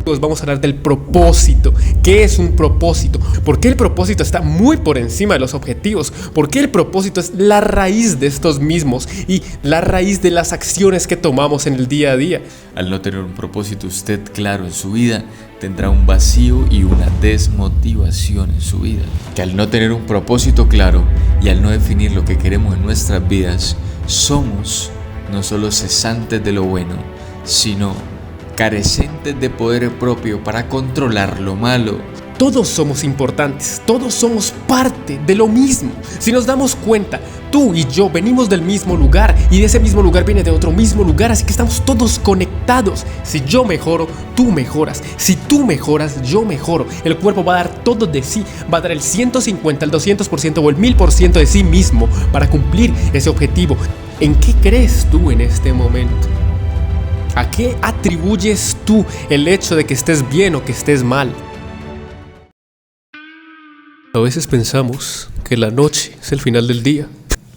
Vamos a hablar del propósito. ¿Qué es un propósito? ¿Por qué el propósito está muy por encima de los objetivos? ¿Por qué el propósito es la raíz de estos mismos y la raíz de las acciones que tomamos en el día a día? Al no tener un propósito usted claro en su vida, tendrá un vacío y una desmotivación en su vida. Que al no tener un propósito claro y al no definir lo que queremos en nuestras vidas, somos no solo cesantes de lo bueno, sino carecentes de poder propio para controlar lo malo. Todos somos importantes, todos somos parte de lo mismo. Si nos damos cuenta, tú y yo venimos del mismo lugar y de ese mismo lugar viene de otro mismo lugar, así que estamos todos conectados. Si yo mejoro, tú mejoras. Si tú mejoras, yo mejoro. El cuerpo va a dar todo de sí, va a dar el 150, el 200% o el 1000% de sí mismo para cumplir ese objetivo. ¿En qué crees tú en este momento? ¿A qué atribuyes tú el hecho de que estés bien o que estés mal? A veces pensamos que la noche es el final del día,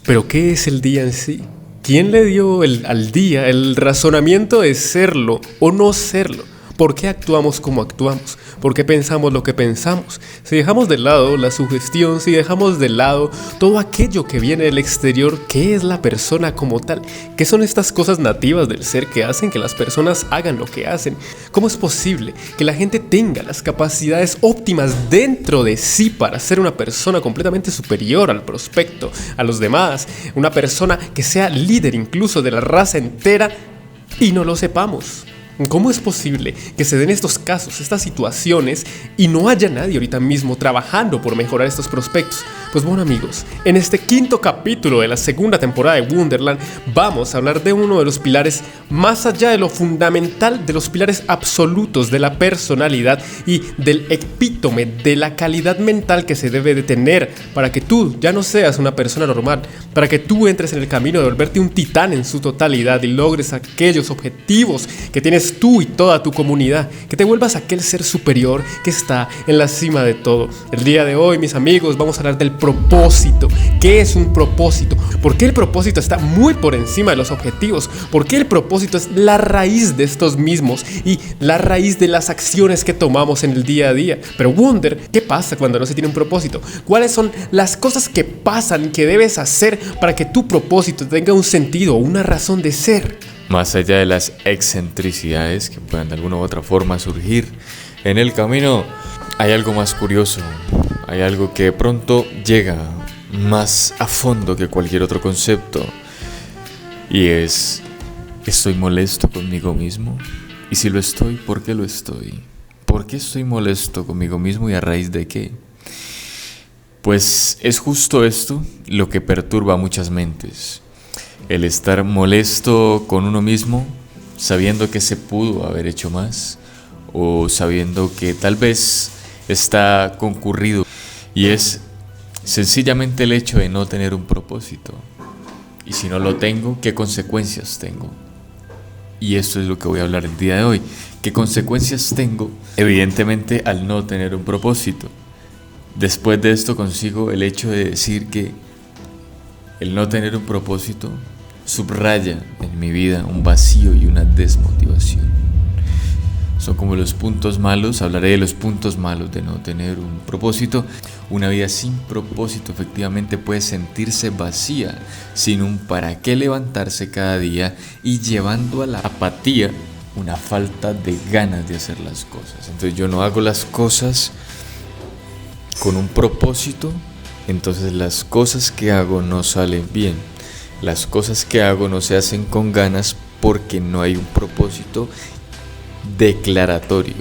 pero ¿qué es el día en sí? ¿Quién le dio al día el razonamiento de serlo o no serlo? ¿Por qué actuamos como actuamos? ¿Por qué pensamos lo que pensamos? Si dejamos de lado la sugestión, si dejamos de lado todo aquello que viene del exterior, ¿qué es la persona como tal? ¿Qué son estas cosas nativas del ser que hacen que las personas hagan lo que hacen? ¿Cómo es posible que la gente tenga las capacidades óptimas dentro de sí para ser una persona completamente superior al prospecto, a los demás? Una persona que sea líder incluso de la raza entera y no lo sepamos. ¿Cómo es posible que se den estos casos, estas situaciones y no haya nadie ahorita mismo trabajando por mejorar estos prospectos? Pues bueno amigos, en este quinto capítulo de la segunda temporada de Wonderland vamos a hablar de uno de los pilares más allá de lo fundamental, de los pilares absolutos de la personalidad y del epítome de la calidad mental que se debe de tener para que tú ya no seas una persona normal, para que tú entres en el camino de volverte un titán en su totalidad y logres aquellos objetivos que tienes tú y toda tu comunidad, que te vuelvas aquel ser superior que está en la cima de todo. El día de hoy, mis amigos, vamos a hablar del propósito. ¿Qué es un propósito? ¿Por qué el propósito está muy por encima de los objetivos? ¿Por qué el propósito es la raíz de estos mismos y la raíz de las acciones que tomamos en el día a día? Pero Wonder, ¿qué pasa cuando no se tiene un propósito? ¿Cuáles son las cosas que pasan que debes hacer para que tu propósito tenga un sentido o una razón de ser? Más allá de las excentricidades que puedan de alguna u otra forma surgir en el camino, hay algo más curioso, hay algo que de pronto llega más a fondo que cualquier otro concepto, y es: ¿estoy molesto conmigo mismo? Y si lo estoy, ¿por qué lo estoy? ¿Por qué estoy molesto conmigo mismo y a raíz de qué? Pues es justo esto lo que perturba a muchas mentes. El estar molesto con uno mismo, sabiendo que se pudo haber hecho más, o sabiendo que tal vez está concurrido, y es sencillamente el hecho de no tener un propósito. Y si no lo tengo, ¿qué consecuencias tengo? Y esto es lo que voy a hablar el día de hoy. ¿Qué consecuencias tengo? Evidentemente, al no tener un propósito. Después de esto consigo el hecho de decir que el no tener un propósito subraya en mi vida un vacío y una desmotivación. Son como los puntos malos. Hablaré de los puntos malos de no tener un propósito. Una vida sin propósito efectivamente puede sentirse vacía, sin un para qué levantarse cada día y llevando a la apatía una falta de ganas de hacer las cosas. Entonces yo no hago las cosas con un propósito, entonces las cosas que hago no salen bien. Las cosas que hago no se hacen con ganas porque no hay un propósito declaratorio.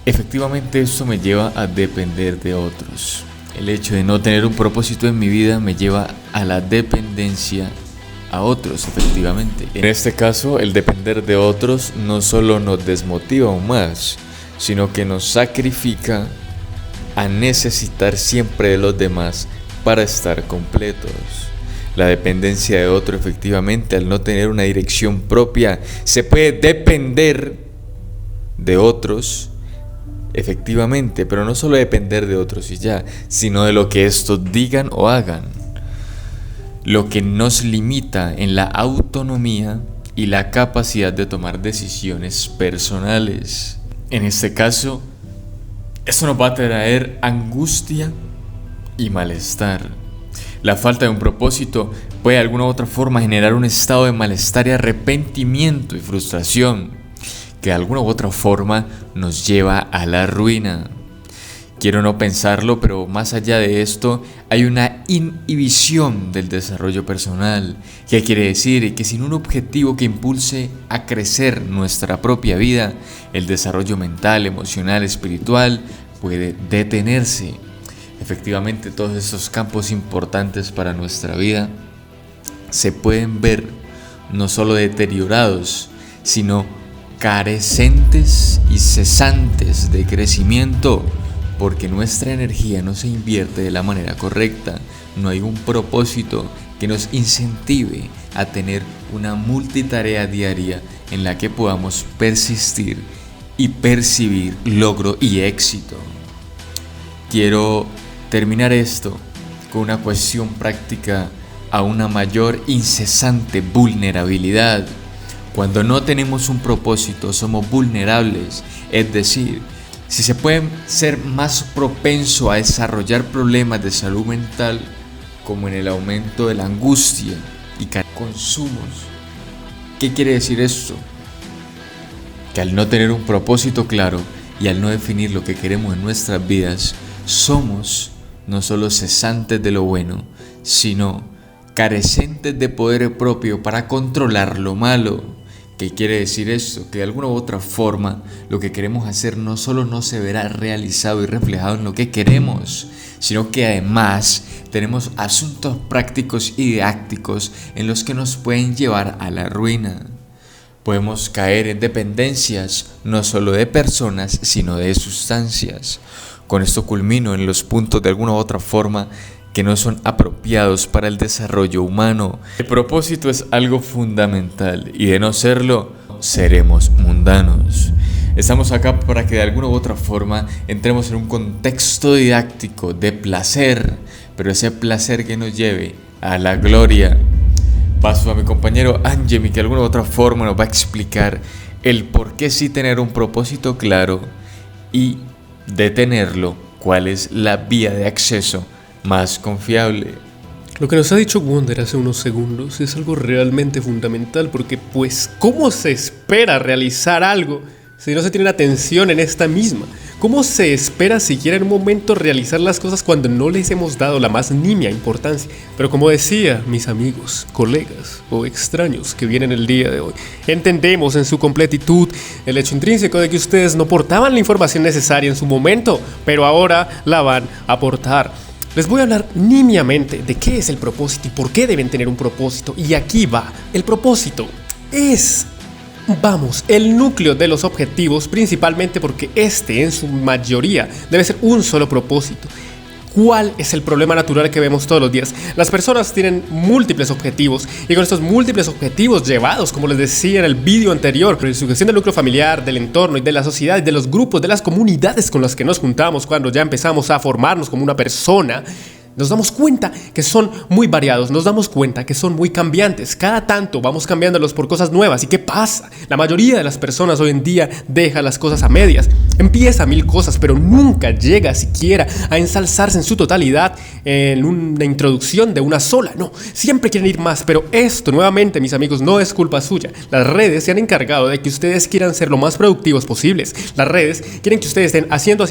Efectivamente, esto me lleva a depender de otros. El hecho de no tener un propósito en mi vida me lleva a la dependencia a otros, efectivamente. En este caso, el depender de otros no solo nos desmotiva aún más, sino que nos sacrifica a necesitar siempre de los demás para estar completos. La dependencia de otro, efectivamente, al no tener una dirección propia, se puede depender de otros, efectivamente, pero no solo depender de otros y ya, sino de lo que estos digan o hagan. Lo que nos limita en la autonomía y la capacidad de tomar decisiones personales. En este caso, esto nos va a traer angustia y malestar. La falta de un propósito puede de alguna u otra forma generar un estado de malestar y arrepentimiento y frustración que de alguna u otra forma nos lleva a la ruina. Quiero no pensarlo, pero más allá de esto hay una inhibición del desarrollo personal. ¿Qué quiere decir? Que sin un objetivo que impulse a crecer nuestra propia vida, el desarrollo mental, emocional, espiritual puede detenerse. Efectivamente, todos estos campos importantes para nuestra vida se pueden ver no solo deteriorados, sino carecentes y cesantes de crecimiento, porque nuestra energía no se invierte de la manera correcta. No hay un propósito que nos incentive a tener una multitarea diaria en la que podamos persistir y percibir logro y éxito. Quiero terminar esto con una cuestión práctica a una mayor incesante vulnerabilidad. Cuando no tenemos un propósito, somos vulnerables, es decir, si se puede ser más propenso a desarrollar problemas de salud mental, como en el aumento de la angustia y consumos. ¿Qué quiere decir esto? Que al no tener un propósito claro y al no definir lo que queremos en nuestras vidas, somos no solo cesantes de lo bueno, sino carecentes de poder propio para controlar lo malo. ¿Qué quiere decir esto? Que de alguna u otra forma lo que queremos hacer no solo no se verá realizado y reflejado en lo que queremos, sino que además tenemos asuntos prácticos y didácticos en los que nos pueden llevar a la ruina. Podemos caer en dependencias no solo de personas, sino de sustancias. Con esto culmino en los puntos de alguna u otra forma que no son apropiados para el desarrollo humano. El propósito es algo fundamental y de no serlo, seremos mundanos. Estamos acá para que de alguna u otra forma entremos en un contexto didáctico de placer, pero ese placer que nos lleve a la gloria. Paso a mi compañero Angemi, que de alguna u otra forma nos va a explicar el por qué sí tener un propósito claro y de tenerlo, cuál es la vía de acceso más confiable. Lo que nos ha dicho Wonder hace unos segundos es algo realmente fundamental, porque pues ¿cómo se espera realizar algo si no se tiene atención en esta misma? ¿Cómo se espera siquiera en un momento realizar las cosas cuando no les hemos dado la más nimia importancia? Pero como decía, mis amigos, colegas o extraños que vienen el día de hoy, entendemos en su completitud el hecho intrínseco de que ustedes no portaban la información necesaria en su momento, pero ahora la van a aportar. Les voy a hablar nimiamente de qué es el propósito y por qué deben tener un propósito. Y aquí va. El propósito es, el núcleo de los objetivos, principalmente porque este en su mayoría debe ser un solo propósito. ¿Cuál es el problema natural que vemos todos los días? Las personas tienen múltiples objetivos y con estos múltiples objetivos llevados, como les decía en el vídeo anterior, por la sugestión del núcleo familiar, del entorno y de la sociedad y de los grupos, de las comunidades con las que nos juntamos cuando ya empezamos a formarnos como una persona, nos damos cuenta que son muy variados, nos damos cuenta que son muy cambiantes. Cada tanto vamos cambiándolos por cosas nuevas. ¿Y qué pasa? La mayoría de las personas hoy en día deja las cosas a medias. Empieza 1000 cosas, pero nunca llega siquiera a ensalzarse en su totalidad en una introducción de una sola. No, siempre quieren ir más, pero esto nuevamente, mis amigos, no es culpa suya. Las redes se han encargado de que ustedes quieran ser lo más productivos posibles. Las redes quieren que ustedes estén haciendo.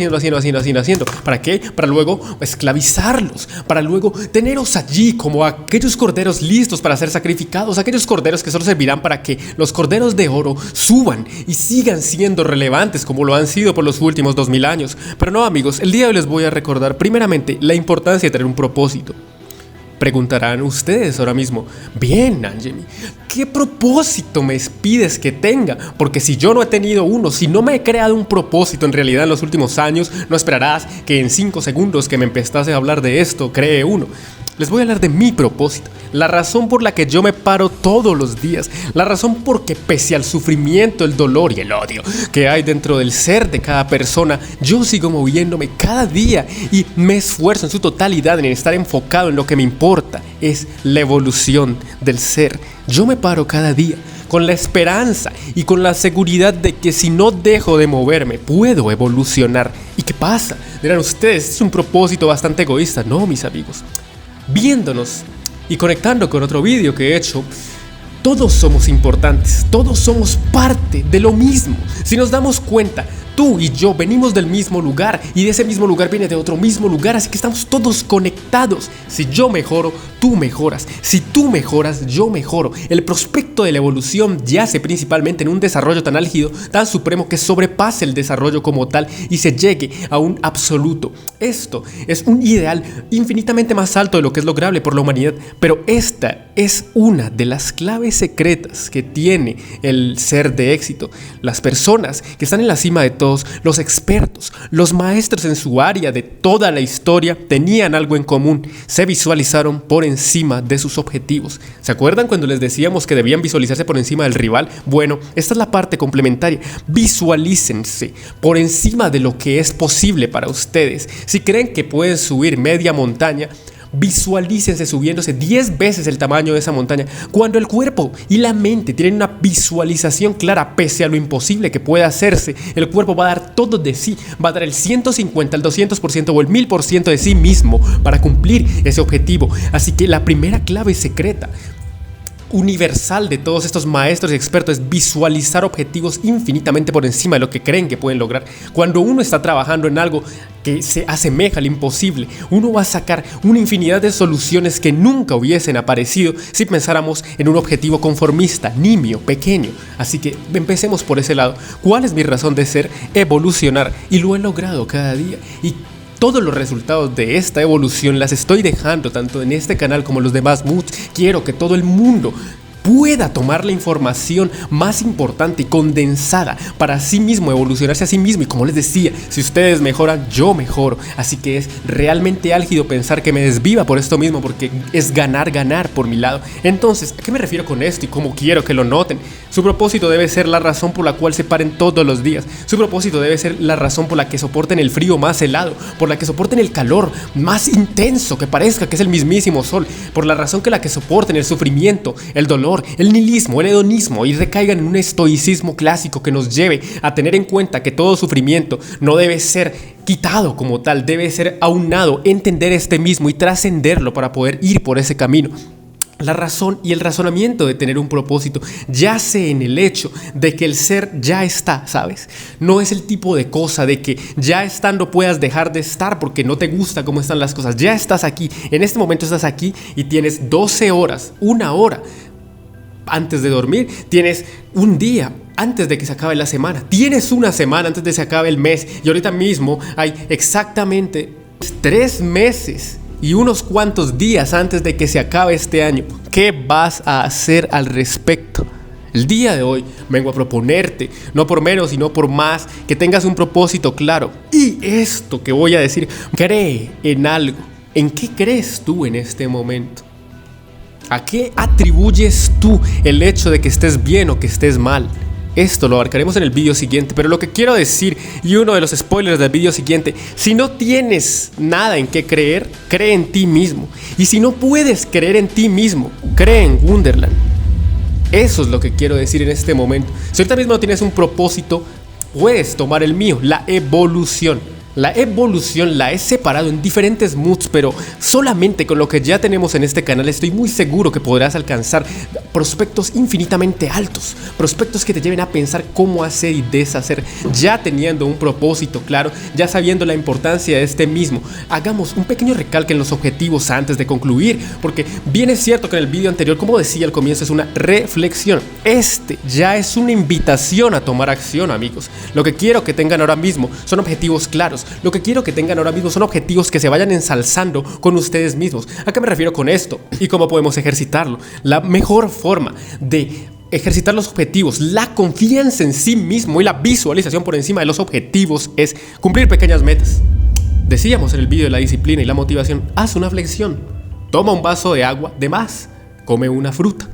¿Para qué? Para luego esclavizarlos, para luego teneros allí como aquellos corderos listos para ser sacrificados, aquellos corderos que solo servirán para que los corderos de oro suban y sigan siendo relevantes como lo han sido por los últimos 2000 años. Pero no, amigos, el día de hoy les voy a recordar primeramente la importancia de tener un propósito. Preguntarán ustedes ahora mismo, bien, Angemi, ¿qué propósito me pides que tenga? Porque si yo no he tenido uno, si no me he creado un propósito en realidad en los últimos años, no esperarás que en 5 segundos que me empezaste a hablar de esto, cree uno. Les voy a hablar de mi propósito, la razón por la que yo me paro todos los días, la razón por que pese al sufrimiento, el dolor y el odio que hay dentro del ser de cada persona, yo sigo moviéndome cada día y me esfuerzo en su totalidad en estar enfocado en lo que me importa, es la evolución del ser. Yo me paro cada día con la esperanza y con la seguridad de que si no dejo de moverme, puedo evolucionar. ¿Y qué pasa? Dirán ustedes, es un propósito bastante egoísta. No, mis amigos. Viéndonos y conectando con otro vídeo que he hecho, todos somos importantes, todos somos parte de lo mismo. Si nos damos cuenta, tú y yo venimos del mismo lugar y de ese mismo lugar viene de otro mismo lugar, así que estamos todos conectados. Si yo mejoro, tú mejoras. Si tú mejoras, yo mejoro. El prospecto de la evolución yace principalmente en un desarrollo tan álgido, tan supremo, que sobrepase el desarrollo como tal y se llegue a un absoluto. Esto es un ideal infinitamente más alto de lo que es lograble por la humanidad, pero esta es una de las claves secretas que tiene el ser de éxito. Las personas que están en la cima de todo, los expertos, los maestros en su área de toda la historia, tenían algo en común: se visualizaron por encima de sus objetivos. ¿Se acuerdan cuando les decíamos que debían visualizarse por encima del rival? Bueno, esta es la parte complementaria. Visualícense por encima de lo que es posible para ustedes. Si creen que pueden subir media montaña, visualícense subiéndose 10 veces el tamaño de esa montaña. Cuando el cuerpo y la mente tienen una visualización clara, pese a lo imposible que pueda hacerse, el cuerpo va a dar todo de sí, va a dar el 150, el 200% o el 1000% de sí mismo para cumplir ese objetivo. Así que la primera clave secreta universal de todos estos maestros y expertos es visualizar objetivos infinitamente por encima de lo que creen que pueden lograr. Cuando uno está trabajando en algo que se asemeja al imposible, uno va a sacar una infinidad de soluciones que nunca hubiesen aparecido si pensáramos en un objetivo conformista, nimio, pequeño. Así que empecemos por ese lado. ¿Cuál es mi razón de ser? Evolucionar, y lo he logrado cada día. Y todos los resultados de esta evolución las estoy dejando tanto en este canal como en los demás moods. Quiero que todo el mundo pueda tomar la información más importante y condensada para sí mismo, evolucionarse a sí mismo. Y como les decía, si ustedes mejoran, yo mejoro. Así que es realmente álgido pensar que me desviva por esto mismo, porque es ganar, ganar por mi lado. Entonces, ¿a qué me refiero con esto y cómo quiero que lo noten? Su propósito debe ser la razón por la cual se paren todos los días. Su propósito debe ser la razón por la que soporten el frío más helado, por la que soporten el calor más intenso, que parezca que es el mismísimo sol, por la razón que la que soporten el sufrimiento, el dolor, el nihilismo, el hedonismo, y recaigan en un estoicismo clásico que nos lleve a tener en cuenta que todo sufrimiento no debe ser quitado como tal, debe ser aunado, entender este mismo y trascenderlo para poder ir por ese camino. La razón y el razonamiento de tener un propósito yace en el hecho de que el ser ya está, ¿sabes? No es el tipo de cosa de que ya estando puedas dejar de estar porque no te gusta cómo están las cosas. Ya estás aquí, en este momento estás aquí y tienes 12 horas, una hora antes de dormir, tienes un día antes de que se acabe la semana, tienes una semana antes de que se acabe el mes, y ahorita mismo hay exactamente 3 meses y unos cuantos días antes de que se acabe este año. ¿Qué vas a hacer al respecto? El día de hoy vengo a proponerte, no por menos sino por más, que tengas un propósito claro. Y esto que voy a decir, cree en algo. ¿En qué crees tú en este momento? ¿A qué atribuyes tú el hecho de que estés bien o que estés mal? Esto lo abarcaremos en el vídeo siguiente, pero lo que quiero decir, y uno de los spoilers del vídeo siguiente: si no tienes nada en qué creer, cree en ti mismo. Y si no puedes creer en ti mismo, cree en Wonderland. Eso es lo que quiero decir en este momento. Si ahorita mismo no tienes un propósito, puedes tomar el mío, la evolución. La evolución la he separado en diferentes moods, pero solamente con lo que ya tenemos en este canal estoy muy seguro que podrás alcanzar prospectos infinitamente altos, prospectos que te lleven a pensar cómo hacer y deshacer, ya teniendo un propósito claro, ya sabiendo la importancia de este mismo. Hagamos un pequeño recalque en los objetivos antes de concluir, porque bien es cierto que en el vídeo anterior, como decía al comienzo, es una reflexión. Este ya es una invitación a tomar acción, amigos. Lo que quiero que tengan ahora mismo son objetivos claros. Lo que quiero que tengan ahora mismo son objetivos que se vayan ensalzando con ustedes mismos. ¿A qué me refiero con esto? ¿Y cómo podemos ejercitarlo? La mejor forma de ejercitar los objetivos, la confianza en sí mismo y la visualización por encima de los objetivos es cumplir pequeñas metas. Decíamos en el vídeo de la disciplina y la motivación: haz una flexión, toma un vaso de agua de más, come una fruta,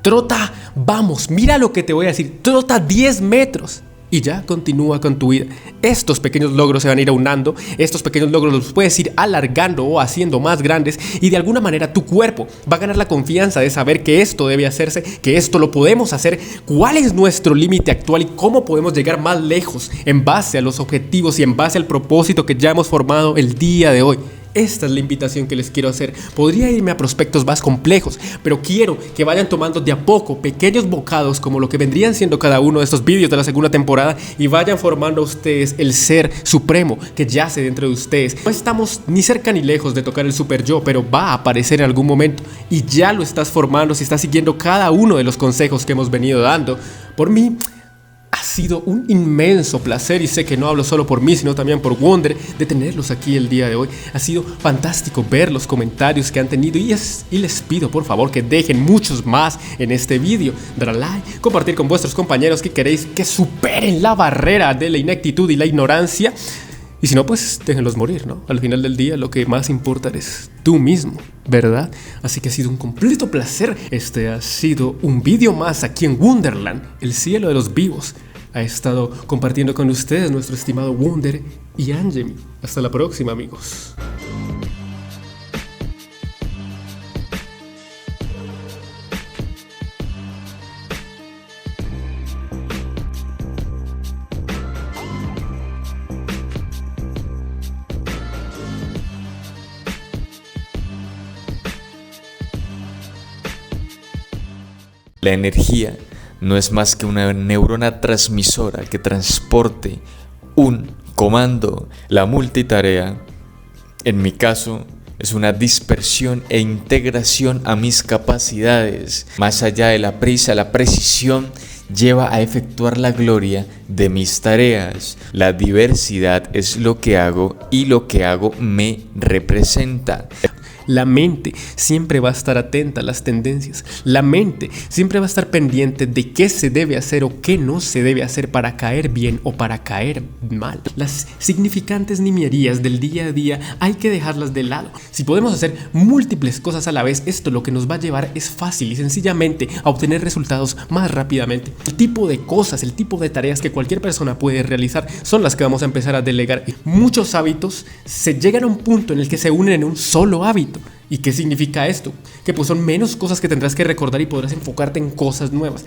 trota, vamos, mira lo que te voy a decir, trota 10 metros. y ya continúa con tu vida. Estos pequeños logros se van a ir aunando, estos pequeños logros los puedes ir alargando o haciendo más grandes y de alguna manera tu cuerpo va a ganar la confianza de saber que esto debe hacerse, que esto lo podemos hacer, cuál es nuestro límite actual y cómo podemos llegar más lejos en base a los objetivos y en base al propósito que ya hemos formado el día de hoy. Esta es la invitación que les quiero hacer. Podría irme a prospectos más complejos, pero quiero que vayan tomando de a poco pequeños bocados como lo que vendrían siendo cada uno de estos vídeos de la segunda temporada y vayan formando a ustedes el ser supremo que yace dentro de ustedes. No estamos ni cerca ni lejos de tocar el super yo, pero va a aparecer en algún momento y ya lo estás formando si estás siguiendo cada uno de los consejos que hemos venido dando. Por mí ha sido un inmenso placer y sé que no hablo solo por mí, sino también por Wonder, de tenerlos aquí el día de hoy. Ha sido fantástico ver los comentarios que han tenido y les pido por favor que dejen muchos más en este vídeo. Dar a like, compartir con vuestros compañeros que queréis que superen la barrera de la ineptitud y la ignorancia. Y si no, pues déjenlos morir, ¿no? Al final del día lo que más importa es tú mismo, ¿verdad? Así que ha sido un completo placer. Este ha sido un vídeo más aquí en Wonderland, el cielo de los vivos. Ha estado compartiendo con ustedes nuestro estimado Wonder y Angemi. Hasta la próxima, amigos. La energía no es más que una neurona transmisora que transporte un comando. La multitarea, en mi caso, es una dispersión e integración a mis capacidades. Más allá de la prisa, la precisión lleva a efectuar la gloria de mis tareas. La diversidad es lo que hago y lo que hago me representa. La mente siempre va a estar atenta a las tendencias. La mente siempre va a estar pendiente de qué se debe hacer o qué no se debe hacer para caer bien o para caer mal. Las significantes niñerías del día a día hay que dejarlas de lado. Si podemos hacer múltiples cosas a la vez, esto lo que nos va a llevar es fácil y sencillamente a obtener resultados más rápidamente. El tipo de cosas, el tipo de tareas que cualquier persona puede realizar son las que vamos a empezar a delegar. Muchos hábitos se llegan a un punto en el que se unen en un solo hábito. ¿Y qué significa esto? Que pues son menos cosas que tendrás que recordar y podrás enfocarte en cosas nuevas.